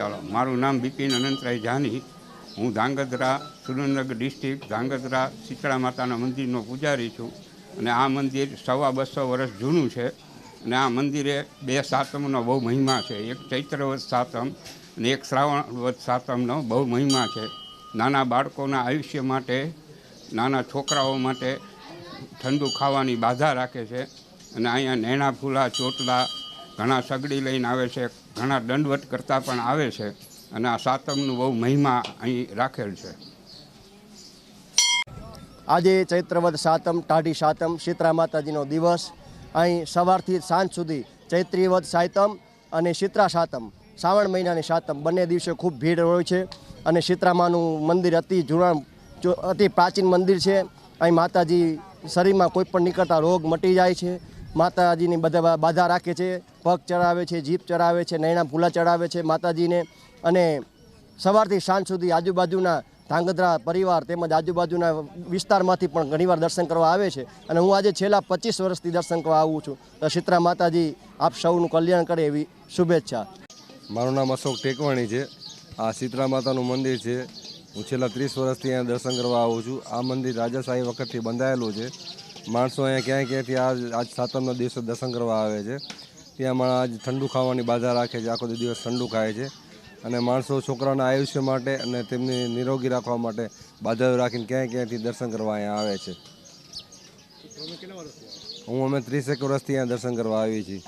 ચાલો, મારું નામ બિપિન અનંતરાય જાની. હું ધાંગધ્રા સુરેન્દ્રનગર ડિસ્ટ્રિક્ટ ધાંગધ્રા શીતળા માતાના મંદિરનો પૂજારી છું. અને આ મંદિર 250 વર્ષ જૂનું છે. અને આ મંદિરે 2 સાતમનો બહુ મહિમા છે. એક ચૈત્રવદ સાતમ અને એક શ્રાવણવદ સાતમનો બહુ મહિમા છે. નાના બાળકોના આયુષ્ય માટે, નાના છોકરાઓ માટે ઠંડુ ખાવાની બાધા રાખે છે. અને અહીંયા નેણા ફૂલા ચોટલા ઘણા સગડી લઈને આવે છે, ઘણા દંડવત કરતા પણ આવે છે. અને આ સાતમનું બહુ મહિમા અહીં રાખેલ છે. આજે ચૈત્રવદ સાતમ, ટાઢી સાતમ, શીતળા માતાજીનો દિવસ. અહીં સવારથી સાંજ સુધી ચૈત્રીવદ સાતમ અને શીતળા સાતમ, શ્રાવણ મહિનાની સાતમ, બંને દિવસે ખૂબ ભીડ હોય છે. અને શીતળામાનું મંદિર અતિ પ્રાચીન મંદિર છે. અહીં માતાજી શરીરમાં કોઈ પણ નીકળતા રોગ મટી જાય છે. માતાજીની બધા બાધા રાખે છે, પગ ચડાવે છે, જીભ ચડાવે છે, નૈણા ફૂલા ચડાવે છે માતાજીને. અને સવારથી સાંજ સુધી આજુબાજુના ધાંગધ્રા પરિવાર તેમજ આજુબાજુના વિસ્તારમાંથી પણ ઘણીવાર દર્શન કરવા આવે છે. અને હું આજે છેલ્લા 25 વર્ષથી દર્શન કરવા આવું છું. તો શીતળા માતાજી આપ સૌનું કલ્યાણ કરે એવી શુભેચ્છા. મારું નામ અશોક ટેકવાણી છે. આ શીતળા માતાનું મંદિર છે. હું છેલ્લા 30 વર્ષથી અહીંયા દર્શન કરવા આવું છું. આ મંદિર રાજાશાહી વખતથી બંધાયેલું છે. માણસો અહીંયા ક્યાંયથી આજ સાતમના દિવસે દર્શન કરવા આવે છે. ત્યાં આજ ઠંડુ ખાવાની બાધા રાખે છે, આખો દિવસ ઠંડુ ખાય છે. અને માણસો છોકરાના આયુષ્ય માટે અને તેમની નિરોગી રાખવા માટે બાધાઓ રાખીને ક્યાંયથી દર્શન કરવા અહીંયા આવે છે. અમે 30 વર્ષથી અહીંયા દર્શન કરવા આવીએ છીએ.